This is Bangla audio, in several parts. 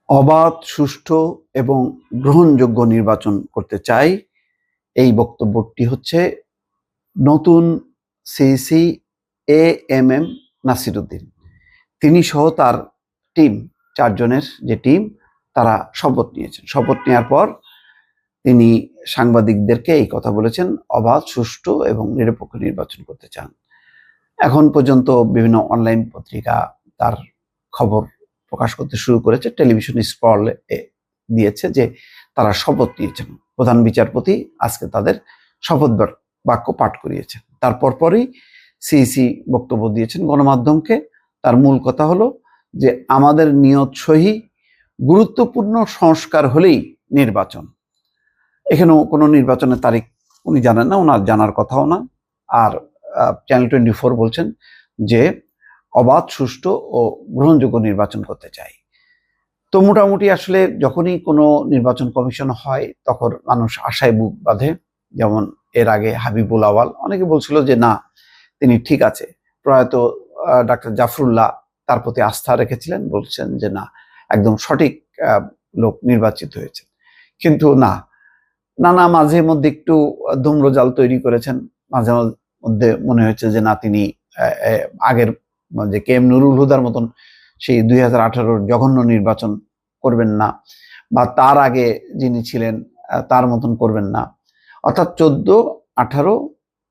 অবাধ, সুষ্ঠু এবং গ্রহণযোগ্য নির্বাচন করতে চাই। এই বক্তব্যটি হচ্ছে নতুন সিইসি এএমএম নাসিরউদ্দিন। তিনি সহ তার টিম, 4 জনের যে টিম, তারা শপথ নিয়েছেন। শপথ নেওয়ার পর তিনি সাংবাদিকদেরকে এই কথা বলেছেন, অবাধ, সুষ্ঠু এবং নিরপেক্ষ নির্বাচন করতে চান। এখন পর্যন্ত বিভিন্ন অনলাইন পত্রিকা তার খবর প্রকাশ করতে শুরু করেছে, টেলিভিশন স্ক্রল দিয়েছে যে তারা শপথ নিয়েছেন। প্রধান বিচারপতি আজকে তাদের শপথ বাক্য পাঠ করিয়েছেন। তারপর পরই সিইসি বক্তব্য দিয়েছেন গণমাধ্যমকে। তার মূল কথা হলো যে আমাদের নিয়ত সহি গুরুত্বপূর্ণ সংস্কার হলেই নির্বাচন। এখানেও কোনো নির্বাচনের তারিখ উনি জানেন না, ওনার জানার কথাও না। আর চ্যানেল 24 বলছেন যে অবাধ, সুষ্ঠু ও গ্রহণযোগ্য নির্বাচন করতে চাই। তো মোটামুটি আসলে যখনই কোনো নির্বাচন কমিশন হয় তখন মানুষ আশায় বুক বাঁধে। যেমন এর আগে হাবিবুল আওয়াল, অনেকে বলছিল যে না, তিনি ঠিক আছে। প্রয়াত ডাক্তার জাফরুল্লাহ তার প্রতি আস্থা রেখেছিলেন, বলছেন যে না, একদম সঠিক লোক নির্বাচিত হয়েছে। কিন্তু নানা মাঝে মধ্যে একটু ধূম্রজাল তৈরি করেছেন। মাঝে মধ্যে মনে হয়েছে যে না, তিনি আগের যে কে এম নুরুল হুদার মতন সেই 2018 জঘন্য নির্বাচন করবেন না, বা তার আগে যিনি ছিলেন তার মতন করবেন না, অর্থাৎ 14-18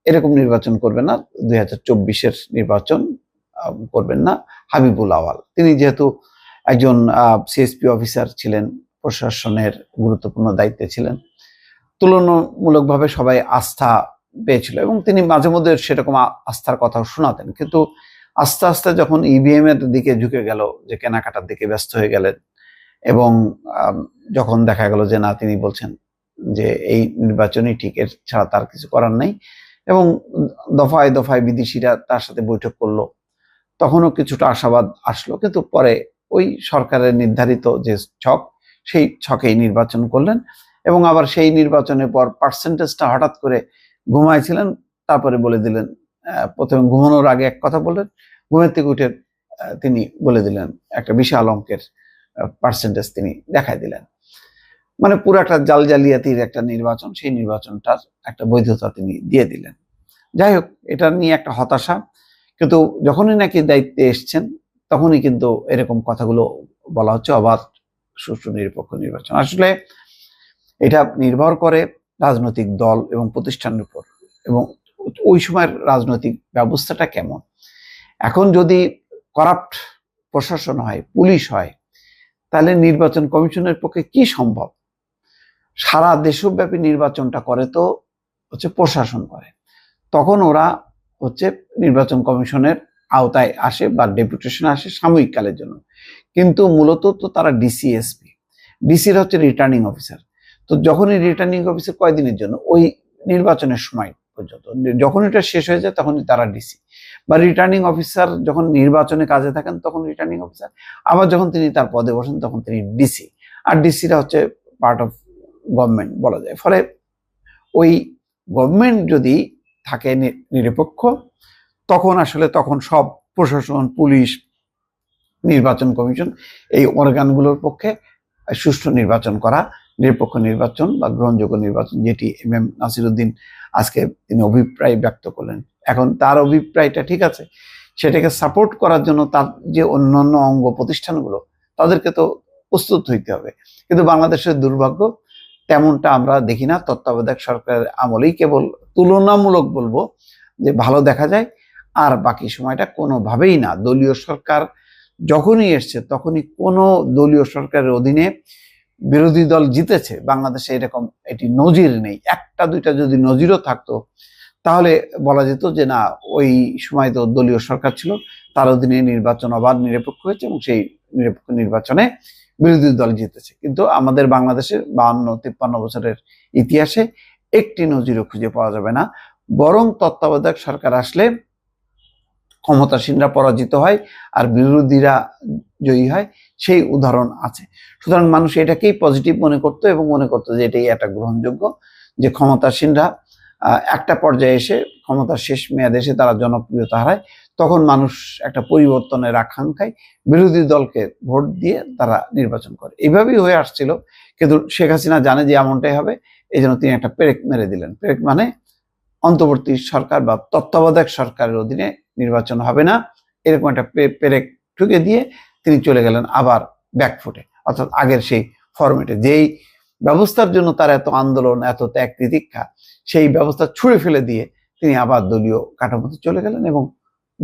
এরকম নির্বাচন করবেন না, 2024-এর নির্বাচন করবেন না হাবিবুল আওয়াল। তিনি যেহেতু একজন সিএসপি অফিসার ছিলেন, প্রশাসনের গুরুত্বপূর্ণ দায়িত্বে ছিলেন, তুলনামূলকভাবে সবাই আস্থা পেয়েছিল এবং তিনি মাঝে মধ্যে সেরকম আস্থার কথাও শোনাতেন। কিন্তু আস্তে আস্তে যখন ইভিএম এর দিকে ঝুঁকে গেল, যে কেনাকাটার দিকে ব্যস্ত হয়ে গেলেন, এবং যখন দেখা গেল যে না, তিনি বলছেন যে এই নির্বাচনই ঠিক, এর ছাড়া তার কিছু করার নেই, এবং দফায় দফায় বিদেশিরা তার সাথে বৈঠক করলো, তখনও কিছুটা আশাবাদ আসলো। কিন্তু পরে ওই সরকারের নির্ধারিত যে ছক, সেই ছকেই নির্বাচন করলেন, এবং আবার সেই নির্বাচনের পর পার্সেন্টেজটা হঠাৎ করে ঘুমাইছিলেন, তারপরে বলে দিলেন। প্রথমে ঘুমানোর আগে এক কথা বললেন, ঘুমের থেকে উঠে তিনি বলে দিলেন একটা বিশাল অঙ্কের পার্সেন্টেজ তিনি দেখাই দিলেন। মানে পুরো একটা জালিয়াতির একটা নির্বাচন, সেই নির্বাচনটার একটা বৈধতা তিনি দিয়ে দিলেন। যাই হোক, এটা নিয়ে একটা হতাশা। কিন্তু যখনই নাকি দায়িত্বে এসছেন তখনই কিন্তু এরকম কথাগুলো বলা হচ্ছে, অবাধ, সুষ্ঠু, নিরপেক্ষ নির্বাচন। আসলে এটা নির্ভর করে রাজনৈতিক দল এবং প্রতিষ্ঠানের উপর, এবং ওই সময়ের রাজনৈতিক ব্যবস্থাটা কেমন। এখন যদি করাপ্ট প্রশাসন হয়, পুলিশ হয়, তাহলে নির্বাচন কমিশনের পক্ষে কি সম্ভব? সারা দেশব্যাপী নির্বাচনটা করে তো হচ্ছে প্রশাসন করে, তখন ওরা হচ্ছে নির্বাচন কমিশনের আওতায় আসে বা ডেপুটেশন আসে সাময়িক কালের জন্য। কিন্তু মূলত তো তারা ডিসিএসপি, ডিসির হচ্ছে রিটার্নিং অফিসার। তো যখনই রিটার্নিং অফিসার কয়দিনের জন্য, ওই নির্বাচনের সময় পর্যন্ত, যখন এটা শেষ হয়ে যায় তখনই তারা ডিসি বা রিটার্নিং অফিসার। যখন নির্বাচনে কাজে থাকেন তখন রিটার্নিং অফিসার, আবার যখন তিনি তার পদে বসেন তখন তিনি ডিসি। আর ডিসিরা হচ্ছে পার্ট অফ গভর্নমেন্ট বলা যায়। ফলে ওই গভর্নমেন্ট যদি থাকে নিরপেক্ষ, তখন আসলে তখন সব প্রশাসন, পুলিশ, নির্বাচন কমিশন, এই অর্গানগুলোর পক্ষে সুষ্ঠু নির্বাচন করা, নিরপেক্ষ নির্বাচন বা গ্রহণযোগ্য নির্বাচন, যেটি এমএম নাসিরউদ্দিন আজকে তিনি অভিপ্রায় ব্যক্ত করলেন। এখন তার অভিপ্রায়টা ঠিক আছে, সেটাকে সাপোর্ট করার জন্য তার যে অন্যান্য অঙ্গ প্রতিষ্ঠানগুলো, তাদেরকে তো প্রস্তুত হইতে হবে। কিন্তু বাংলাদেশের দুর্ভাগ্য, তেমনটা আমরা দেখি না। তত্ত্বাবধায়ক সরকারের আমলেই কেবল তুলনামূলক বলবো যে ভালো দেখা যায়, আর বাকি সময়টা কোনোভাবেই না। দলীয় সরকার যখনই এসছে তখনই কোনো দলীয় সরকারের অধীনে বিরোধী দল জিতেছে বাংলাদেশে, এরকম এটি নজির নেই। একটা দুইটা যদি নজিরও থাকতো তাহলে বলা যেত যে না, ওই সময় তো দলীয় সরকার ছিল, তার অধীনে নির্বাচন অবাধ, নিরপেক্ষ হয়েছে, এবং সেই নিরপেক্ষ নির্বাচনে বিরোধী দল জিতেছে। কিন্তু আমাদের বাংলাদেশের 52-53 বছরের ইতিহাসে একটি নজিরও খুঁজে পাওয়া যাবে না। বরং তত্ত্বাবধায়ক সরকার আসলে ক্ষমতাসীনরা পরাজিত হয় আর বিরোধীরা জয়ী হয়, সেই উদাহরণ আছে। সুতরাং মানুষ এটাকেই পজিটিভ মনে করতো, এবং মনে করতো যে এটাই একটা গ্রহণযোগ্য, যে ক্ষমতাসীনরা একটা পর্যায়ে এসে, ক্ষমতার শেষ মেয়াদে এসে তারা জনপ্রিয়তা হারায়, তখন মানুষ একটা পরিবর্তনের আকাঙ্ক্ষায় বিরোধী দলকে ভোট দিয়ে তারা নির্বাচন করে। এইভাবেই হয়ে আসছিল, কিন্তু শেখ হাসিনা জানে যে এমনটাই হবে, এই জন্য তিনি একটা পেরেক মেরে দিলেন। পেরেক মানে অন্তর্বর্তী সরকার বা তত্ত্বাবধায়ক সরকারের অধীনে নির্বাচন হবে না, এরকম একটা পেরেক ঠুকে দিয়ে তিনি চলে গেলেন আবার ব্যাকফুটে, অর্থাৎ আগের সেই ফরম্যাটে। যেই ব্যবস্থার জন্য তার এত আন্দোলন, এত ত্যাগ তিতিক্ষা, সেই ব্যবস্থা ছুঁড়ে ফেলে দিয়ে তিনি আবার দলীয় কাঠামোতে চলে গেলেন এবং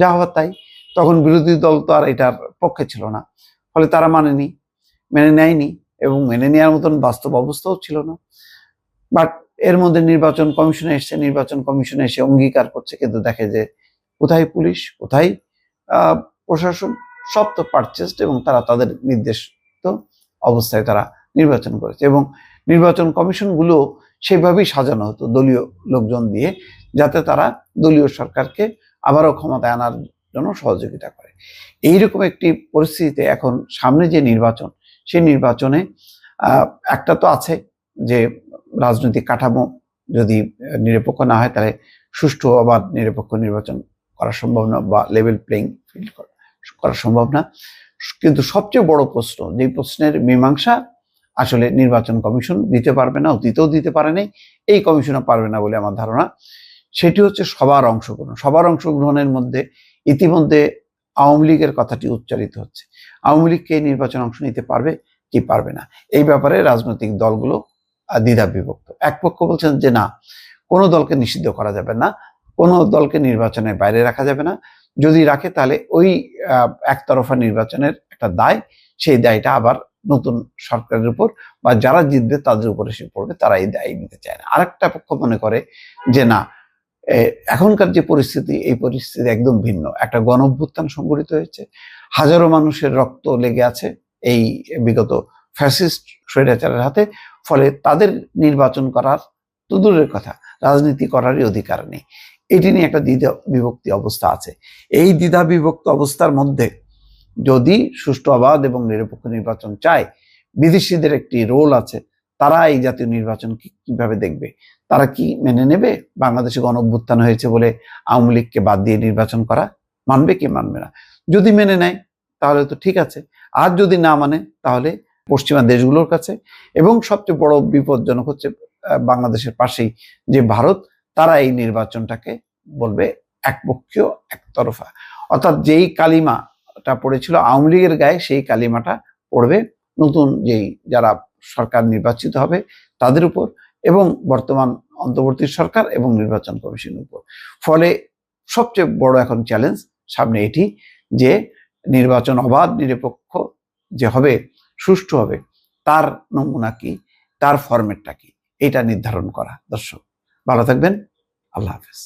যা হওয়ার তাই। তখন বিরোধী দল তো আর এটার পক্ষে ছিল না, ফলে তারা মেনে নেয়নি এবং মেনে নেওয়ার মতন বাস্তব অবস্থাও ছিল না। বাট এর মধ্যে নির্বাচন কমিশনে এসে অঙ্গীকার করছে, কিন্তু দেখে যে কোথায় পুলিশ, কোথায় প্রশাসন, সব তো পারচেসড, এবং তারা তাদের নির্দেশিত অবস্থায় তারা নির্বাচন করেছে। এবং নির্বাচন কমিশনগুলো সেভাবেই সাজানো হতো দলীয় লোকজন দিয়ে, যাতে তারা দলীয় সরকারকে আবারও ক্ষমতায় আনার জন্য সহযোগিতা করে। এইরকম একটি পরিস্থিতিতে এখন সামনে যে নির্বাচন, সেই নির্বাচনে একটা তো আছে যে রাজনৈতিক কাঠামো যদি নিরপেক্ষ না হয়, তাহলে সুষ্ঠু আবার নিরপেক্ষ নির্বাচন করা সম্ভব না, বা লেভেল প্লেইং ফিল্ড করা সম্ভব না। কিন্তু সবচেয়ে বড় প্রশ্ন, যে প্রশ্নের মীমাংসা আসলে নির্বাচন কমিশন দিতে পারবে না, অতীতেও দিতে পারে নাই, এই কমিশনও পারবে না বলে আমার ধারণা, সেটি হচ্ছে সবার অংশগ্রহণ। সবার অংশগ্রহণের মধ্যে ইতিমধ্যে আওয়ামী লীগের কথাটি উচ্চারিত হচ্ছে। আওয়ামী লীগকে নির্বাচন অংশ নিতে পারবে কি পারবে না, এই ব্যাপারে রাজনৈতিক দলগুলো দ্বিধা বিভক্ত। এক পক্ষ বলছেন যে না, কোনো দলকে নিষিদ্ধ করা যাবে না, কোনো দলকে নির্বাচনের বাইরে রাখা যাবে না, যদি রাখে তাহলে ওই একতরফা নির্বাচনের একটা দায়, সেই দায়টা আবার নতুন সরকারের উপর বা যারা জিতবে তাদের উপর এসে পড়বে, তারা এই দায় নিতে চায় না। আরেকটা পক্ষ মনে করে যে না, এখনকার যে পরিস্থিতি, এই পরিস্থিতি একদম ভিন্ন। একটা গণঅভ্যুত্থান সংঘটিত হয়েছে, হাজারো মানুষের রক্ত লেগে আছে এই বিগত ফ্যাসিস্ট স্বৈরাচারের হাতে, ফলে তাদের নির্বাচন করার তো দূরের কথা, রাজনীতি করারই অধিকার নেই। এটি নিয়ে একটা দ্বিধা বিভক্তি অবস্থা আছে। এই দ্বিধা বিভক্ত অবস্থার মধ্যে যদি সুষ্ঠু, অবাধ এবং নিরপেক্ষ নির্বাচন চায়, বিদেশিদের একটি রোল আছে। তারা এই জাতীয় নির্বাচন কিভাবে দেখবে? তারা কি মেনে নেবে বাংলাদেশে গণঅভ্যুত্থান হয়েছে বলে আওয়ামী লীগকে বাদ দিয়ে নির্বাচন করা? মানবে কি মানবে না? যদি মেনে নেয় তাহলে তো ঠিক আছে, আর যদি না মানে তাহলে পশ্চিমা দেশগুলোর কাছে, এবং সবচেয়ে বড় বিপজ্জনক হচ্ছে বাংলাদেশের পাশেই যে ভারত, তারা এই নির্বাচনটাকে বলবে একপক্ষীয়, একতরফা। অর্থাৎ যেই কালিমাটা পড়েছিল আওয়ামী লীগের গায়ে, সেই কালিমাটা পড়বে নতুন যেই যারা সরকার নির্বাচিত হবে তাদের উপর, এবং বর্তমান অন্তর্বর্তী সরকার এবং নির্বাচন কমিশনের উপর। ফলে সবচেয়ে বড় এখন চ্যালেঞ্জ সামনে এটি, যে নির্বাচন অবাধ নিরপেক্ষ যে হবে, সুষ্ঠু হবে, তার নমুনা কি, তার ফরম্যাটটা কি, এটা নির্ধারণ করা। দর্শক ভালো থাকবেন, আল্লাহ হাফেজ।